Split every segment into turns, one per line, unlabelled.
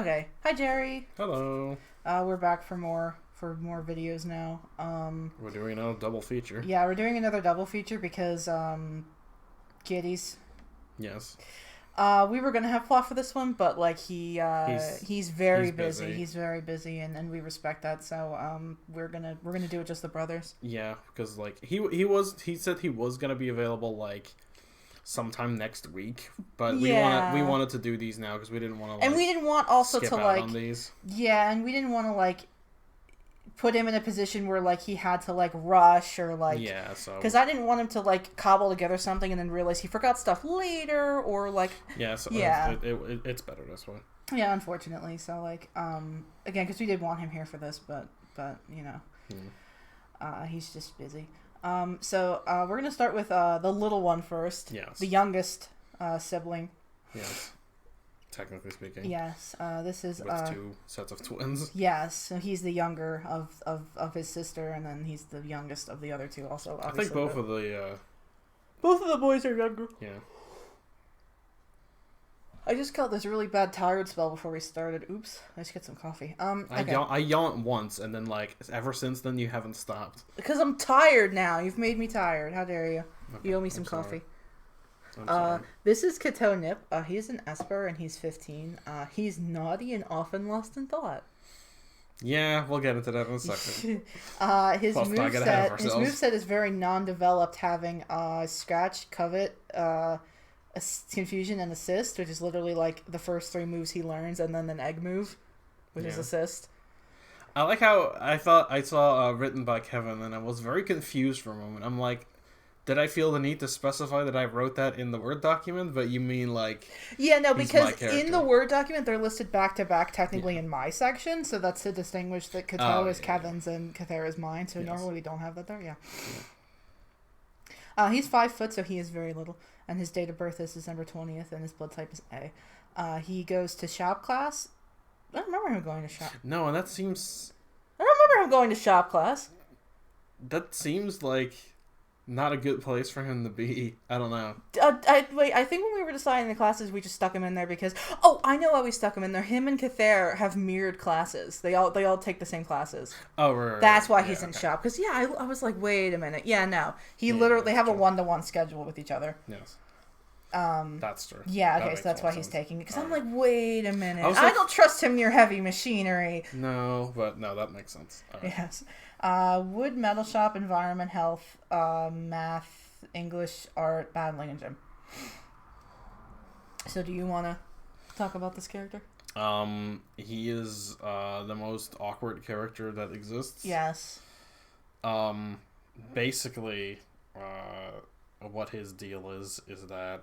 Okay. Hi, Jerry.
Hello.
We're back for more videos now.
We're doing a double feature.
Yeah, we're doing another double feature because kiddies.
Yes.
We were gonna have plot for this one, but like he's very busy. He's very busy, and we respect that. So we're gonna do it just the brothers.
Yeah, because like he said he was gonna be available like sometime next week, but we wanted to do these now because we didn't want to. Like,
and we didn't want also
skip
to
out
like
on these.
Yeah, and we didn't want to like put him in a position where like he had to like rush or like because I didn't want him to like cobble together something and then realize he forgot stuff later or like
it's better this way.
Yeah, unfortunately. So like again, because we did want him here for this, but you know, he's just busy. So we're gonna start with the little one first.
Yes.
The youngest sibling.
Yes. Technically speaking.
Yes. This is
with two sets of twins.
Yes. So he's the younger of his sister, and then he's the youngest of the other two. Also, obviously,
I think both of
the boys are younger.
Yeah.
I just got this really bad tired spell before we started. Oops. Let's get some coffee. Okay.
I yawned once, and then like ever since then you haven't stopped.
Because I'm tired now. You've made me tired. How dare you? Okay, you owe me some coffee. This is Cato Nip. He's an Esper and he's 15. He's naughty and often lost in thought.
Yeah, we'll get into that in a second.
His moveset is very non-developed, having Scratch, Covet, Confusion, and Assist, which is literally like the first 3 moves he learns, and then an egg move, which is Assist.
I like how I thought I saw written by Kevin, and I was very confused for a moment. I'm like, did I feel the need to specify that I wrote that in the Word document? But you mean like...
Yeah, no, because in the Word document, they're listed back-to-back technically in my section, so that's to distinguish that Cato is Kevin's and Cathair is mine, so normally we don't have that there, He's 5 foot, so he is very little, and his date of birth is December 20th, and his blood type is A. He goes to shop class. I don't remember him going to shop.
No, and that seems...
I don't remember him going to shop class.
That seems like... not a good place for him to be. I don't know.
I think when we were deciding the classes, we just stuck him in there because... Oh, I know why we stuck him in there. Him and Cathair have mirrored classes. They all take the same classes.
Oh, right.
That's why he's in shop. Because, I was like, wait a minute. Yeah, no. They have a 1-to-1 schedule with each other.
Yes. That's true.
Yeah, okay, so that's why he's taking it. Because I'm like, wait a minute. I don't trust him near heavy machinery.
No, that makes sense. Right.
Yes. Wood, metal shop, environment, health, math, English, art, battling, and gym. So do you want to talk about this character?
He is the most awkward character that exists.
Yes.
Basically, what his deal is that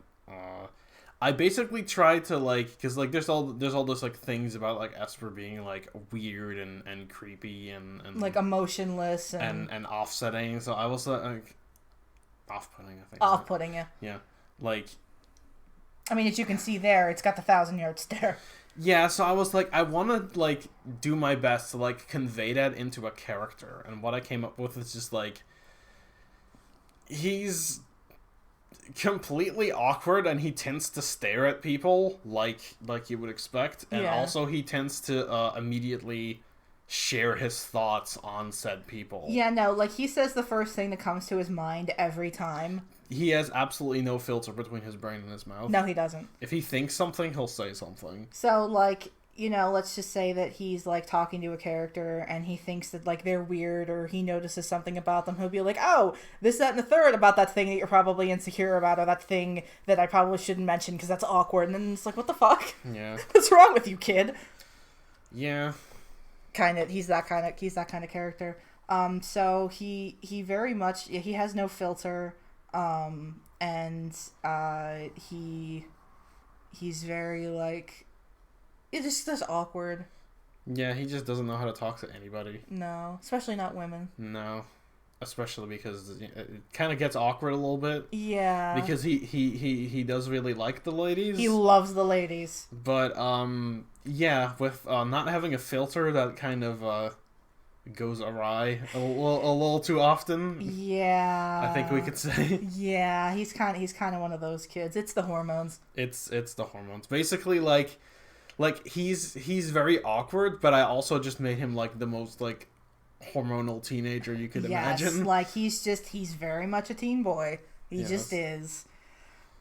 I basically try to like, because like there's all those like things about like Esper being like weird and creepy and
like emotionless
and offsetting. So I was like off-putting, I think.
Off-putting, yeah.
Yeah, like.
I mean, as you can see there, it's got the 1,000-yard stare.
Yeah, so I was like, I want to like do my best to like convey that into a character, and what I came up with is just like he's completely awkward and he tends to stare at people like you would expect, and also he tends to immediately share his thoughts on said people.
Yeah, no, like he says the first thing that comes to his mind every time.
He has absolutely no filter between his brain and his mouth.
No, he doesn't.
If he thinks something, he'll say something.
So like, let's just say that he's like talking to a character and he thinks that like they're weird or he notices something about them. He'll be like, oh, this, that, and the third about that thing that you're probably insecure about, or that thing that I probably shouldn't mention because that's awkward. And then it's like, what the fuck?
Yeah.
What's wrong with you, kid?
Yeah.
He's that kind of character. So he very much, he has no filter. And he's very like, it's just awkward.
Yeah, he just doesn't know how to talk to anybody.
No, especially not women.
No, especially because it kind of gets awkward a little bit.
Yeah.
Because he does really like the ladies.
He loves the ladies.
But yeah, with not having a filter, that kind of goes awry a little too often.
Yeah,
I think we could say.
Yeah, he's kind of one of those kids. It's the hormones.
It's the hormones. Basically, like like he's very awkward, but I also just made him like the most like hormonal teenager you could imagine.
Like he's very much a teen boy. He just is.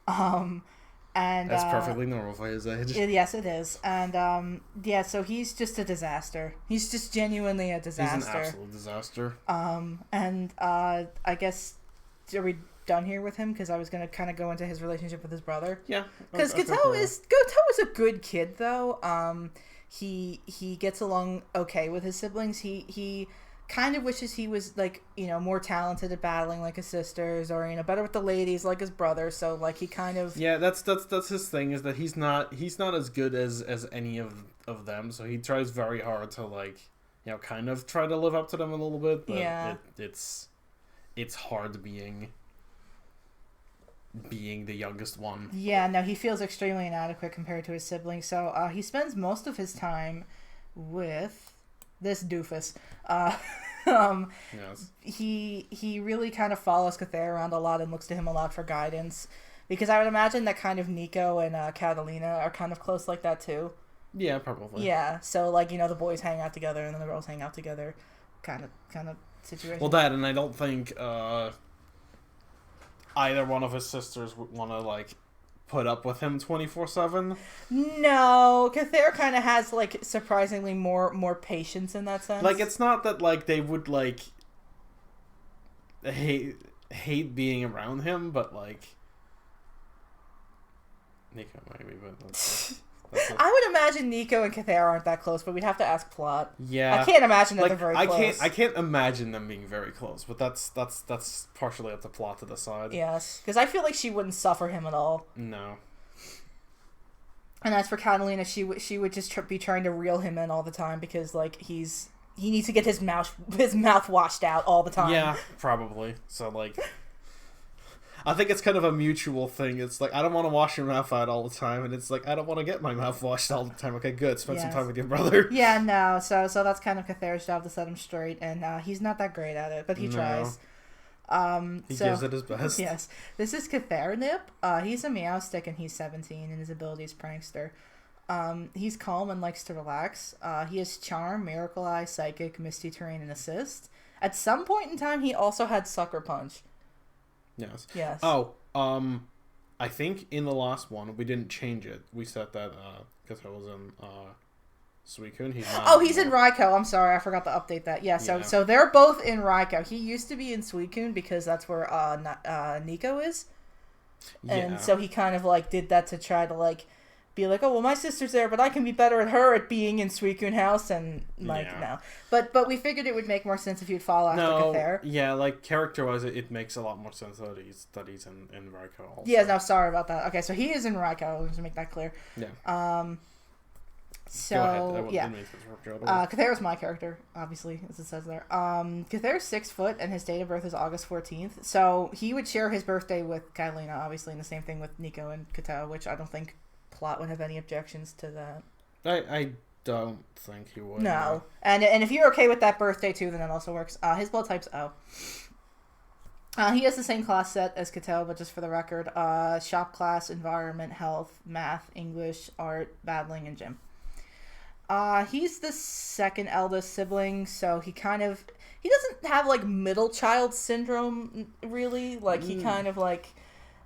And
that's perfectly normal for his age.
Yes, it is. And so he's just a disaster. He's just genuinely a disaster.
He's an absolute disaster.
And I guess, are we done here with him? Because I was going to kind of go into his relationship with his brother.
Yeah.
Because Cato is a good kid, though. He gets along okay with his siblings. He kind of wishes he was like, more talented at battling like his sisters, or better with the ladies like his brother. So like he kind of
that's his thing, is that he's not as good as any of them. So he tries very hard to like kind of try to live up to them a little bit. But it's hard being the youngest one.
Yeah, no, he feels extremely inadequate compared to his siblings. So he spends most of his time with this doofus.
Yes.
He really kind of follows Cathair around a lot and looks to him a lot for guidance, because I would imagine that kind of Nico and Catalina are kind of close like that too.
Yeah, probably.
Yeah, so like the boys hang out together and then the girls hang out together, kind of situation.
Well, that, and I don't think either one of his sisters would want to like put up with him 24/7.
No, Cathair kind of has like surprisingly more patience in that sense.
Like, it's not that like they would like hate being around him, but like Nico maybe, but that's
I would imagine Nico and Cathair aren't that close, but we'd have to ask Plot.
Yeah,
I can't imagine that they're very close.
I can't imagine them being very close, but that's partially up to Plot to decide.
Yes, because I feel like she wouldn't suffer him at all.
No.
And as for Catalina, she would just be trying to reel him in all the time, because like he needs to get his mouth washed out all the time.
Yeah, probably. So like, I think it's kind of a mutual thing. It's like, I don't want to wash your mouth out all the time, and it's like, I don't want to get my mouth washed all the time. Okay, good. Spend some time with your brother.
Yeah, no. So that's kind of Cathair's job to set him straight, and he's not that great at it, but he tries.
He gives it his best.
Yes. This is Cathair Nip. He's a meow stick, and he's 17, and his ability is prankster. He's calm and likes to relax. He has charm, miracle eye, psychic, misty terrain, and assist. At some point in time, he also had sucker punch.
Yes.
Yes.
Oh, I think in the last one we didn't change it. We said that Cato was in Suicune. He's not.
Oh, he's in Raikou. I'm sorry, I forgot to update that. Yeah. So they're both in Raikou. He used to be in Suicune because that's where Nico is, and so he kind of like did that to try to like be like, oh well, my sister's there, but I can be better at her at being in Suicune House, and like no. But we figured it would make more sense if you'd follow after Cathair.
Yeah, like character-wise, it makes a lot more sense that he's in Raikou also.
Yeah, no, sorry about that. Okay, so he is in Raikou. Let's make that clear.
Yeah.
So
go ahead.
Cathair is my character, obviously, as it says there. Cathair's 6 foot, and his date of birth is August 14th. So he would share his birthday with Catalina, obviously, and the same thing with Nico and Cato, which I don't think Plot would have any objections to that.
I don't think he would.
No. And if you're okay with that birthday too, then it also works. His blood type's O. He has the same class set as Cato, but just for the record, shop class, environment, health, math, English, art, battling, and gym. He's the second eldest sibling, so he doesn't have like middle child syndrome really. Like he kind of like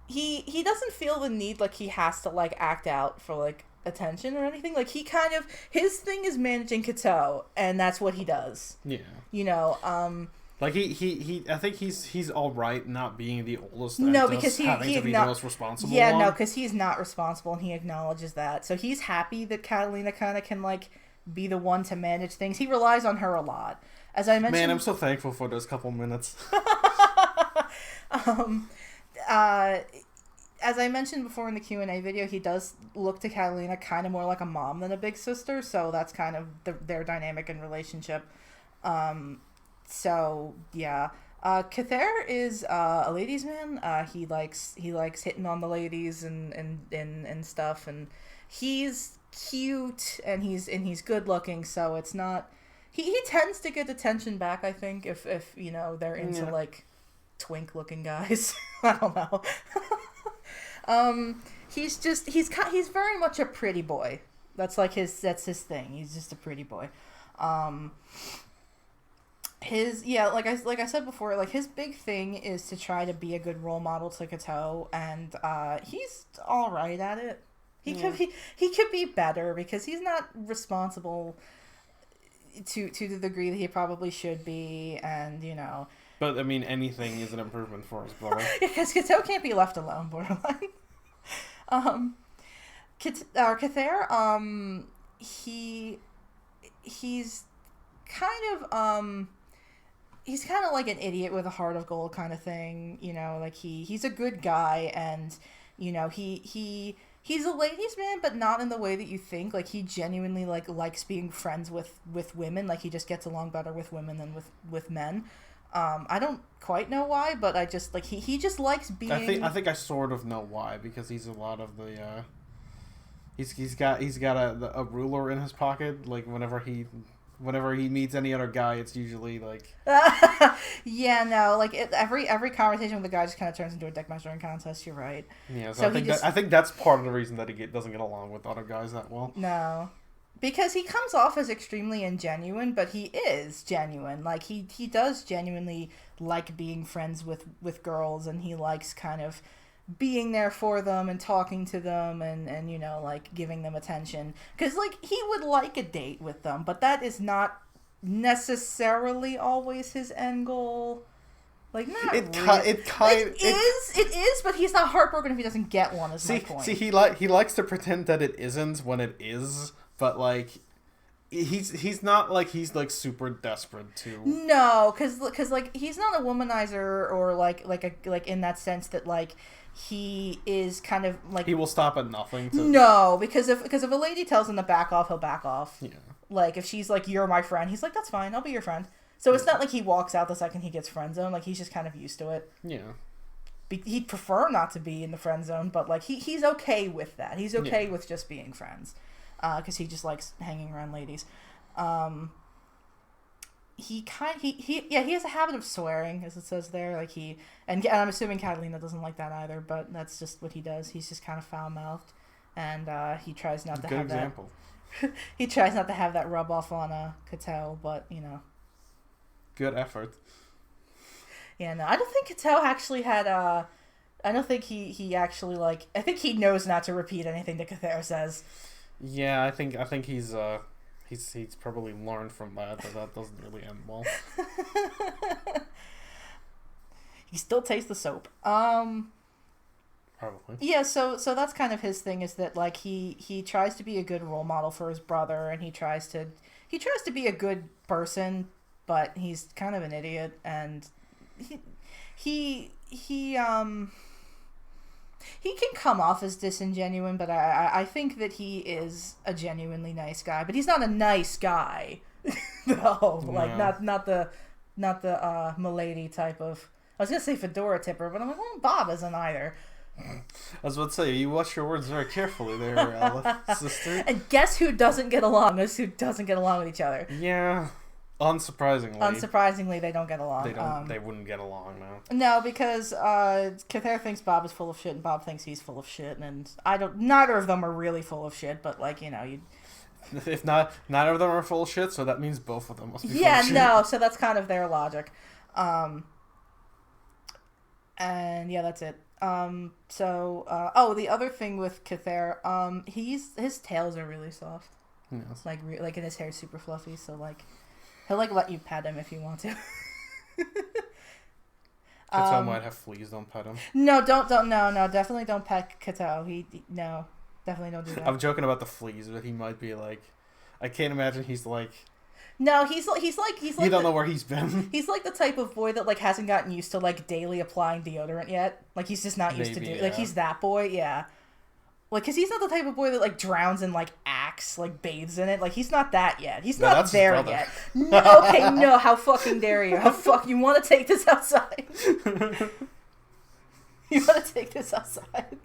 he doesn't feel the need like he has to like act out for like attention or anything. Like he kind of, his thing is managing Cato, and that's what he does.
Yeah. Like he I think he's all right not being the oldest.
No, because he
to be the most responsible.
Yeah,
one.
no, because he's not responsible, and he acknowledges that. So he's happy that Catalina kind of can like be the one to manage things. He relies on her a lot, as I mentioned.
Man, I'm so thankful for those couple minutes.
As I mentioned before in the Q&A video, he does look to Catalina kind of more like a mom than a big sister, so that's kind of their dynamic and relationship. So yeah, Cathair is a ladies' man. He likes hitting on the ladies and stuff, and he's cute and he's good looking. So it's not, he tends to get attention back, I think, if they're into like twink looking guys. I don't know. He's very much a pretty boy. That's like that's his thing. He's just a pretty boy. Like I said before, like his big thing is to try to be a good role model to Cato, and he's all right at it. He could be better because he's not responsible to the degree that he probably should be, and you know.
But I mean, anything is an improvement for his brother.
Because Cato can't be left alone. Borderline. Cathair, he's kind of he's kind of like an idiot with a heart of gold kind of thing, you know, like he's a good guy, and you know, he's a ladies' man, but not in the way that you think. Like he genuinely likes being friends with women. Like he just gets along better with women than with men. I don't quite know why, but I just like he just likes being.
I think I sort of know why, because he's a lot of the he's got a ruler in his pocket. Like whenever he meets any other guy, it's usually like
yeah, no, like every conversation with the guy just kind of turns into a dick measuring contest. You're right.
Yeah, so I think that's part of the reason that he doesn't get along with other guys that well.
No. Because he comes off as extremely ingenuine, but he is genuine. Like, he does genuinely like being friends with girls, and he likes kind of being there for them and talking to them and you know, like, giving them attention. Because, like, he would like a date with them, but that is not necessarily always his end goal. Like, not
it
is, but he's not heartbroken if he doesn't get one, is my point.
See, he likes to pretend that it isn't when it is. But like, he's not like he's like super desperate to.
No, because like he's not a womanizer or like in that sense that like he is kind of like
he will stop at nothing.
No, because if a lady tells him to back off, he'll back off.
Yeah.
Like if she's like, you're my friend, he's like, that's fine, I'll be your friend. So it's not like he walks out the second he gets friend zone. Like he's just kind of used to it.
Yeah.
He'd prefer not to be in the friend zone, but like he's okay with that. He's okay with just being friends. Because he just likes hanging around ladies. He has a habit of swearing, as it says there. Like and I'm assuming Catalina doesn't like that either, but that's just what he does. He's just kind of foul-mouthed, and he tries not to have
example.
that. He tries not to have that rub off on Cato, but you know.
Good effort.
Yeah, no, I don't think Cato actually had. I don't think he actually like. I think he knows not to repeat anything that Cathair says.
Yeah, I think he's probably learned from that doesn't really end well.
He still tastes the soap.
Probably.
Yeah, so that's kind of his thing, is that like he tries to be a good role model for his brother, and he tries to be a good person, but he's kind of an idiot, and he can come off as disingenuine, but I think that he is a genuinely nice guy. But he's not a nice guy, though. Like not the milady type of. I was gonna say fedora tipper, but I'm like, well, Bob isn't either.
I was about to say, you watch your words very carefully there, sister.
And guess who doesn't get along? Guess who doesn't get along with each other?
Yeah. Unsurprisingly,
they don't get along.
They wouldn't get along now.
No, because Cathair thinks Bob is full of shit, and Bob thinks he's full of shit, and neither of them are really full of shit, but like, you know,
if not, neither of them are full of shit, so that means both of them must be full of shit.
Yeah, no, so that's kind of their logic. And yeah, that's it. The other thing with Cathair, his tails are really soft.
Yes.
Like and his hair's super fluffy, so like he'll like let you pet him if you want to.
Cato might have fleas. Don't pet him.
No, definitely don't pet Cato. No, definitely don't do that.
I'm joking about the fleas, but he might be like, I can't imagine he's like.
No, he's like
you don't know where he's been.
He's like the type of boy that like hasn't gotten used to like daily applying deodorant yet. Like he's just not used to do. Like he's that boy, yeah. Like, cause he's not the type of boy that like drowns in like Axe, like bathes in it. Like he's not that yet. He's not there yet. No, okay, no. How fucking dare you? You want to take this outside? You want to take this outside?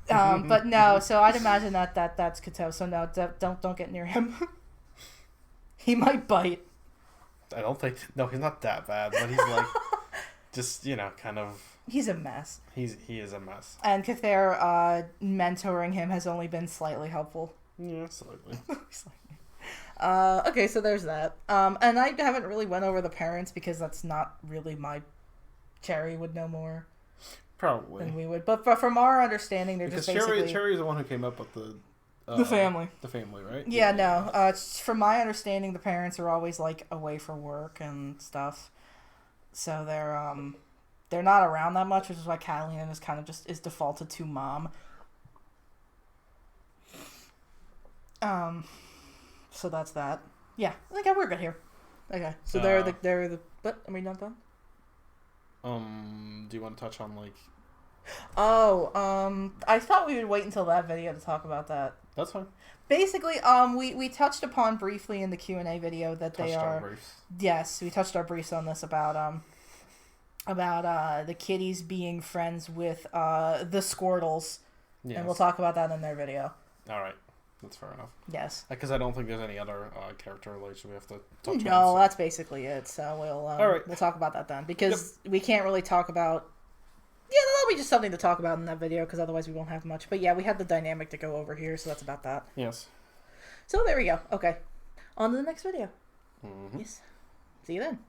But no. So I'd imagine that's Cato. So no, don't get near him. He might bite.
I don't think. No, he's not that bad. But he's like, just kind of.
He's a mess.
He is a mess.
And Cathair mentoring him has only been slightly helpful.
Yeah, slightly.
Okay, so there's that. And I haven't really went over the parents because that's not really my... Cherry would know more.
Probably.
Than we would. But from our understanding, they're
because
just basically...
Cherry is the one who came up with
the family.
The family, right?
Yeah, no. From my understanding, the parents are always, like, away for work and stuff. So they're not around that much, which is why Catalina is kind of just is defaulted to mom. So that's that. Yeah, I think we're good here. Okay, so they're the. What? Are we not done?
Do you want to touch on like?
I thought we would wait until that video to talk about that.
That's fine.
Basically, we touched upon briefly in the Q&A video that they are. Our briefs. Yes, we touched our briefs on this about the kitties being friends with the Squirtles, yes. And we'll talk about that in their video.
All right, that's fair enough.
Yes,
because I don't think there's any other character relation we have to touch on.
No, that's basically it. So we'll talk about that then because we can't really talk about. Yeah, that'll be just something to talk about in that video because otherwise we won't have much. But yeah, we had the dynamic to go over here, so that's about that.
Yes.
So there we go. Okay, on to the next video.
Mm-hmm.
Yes. See you then.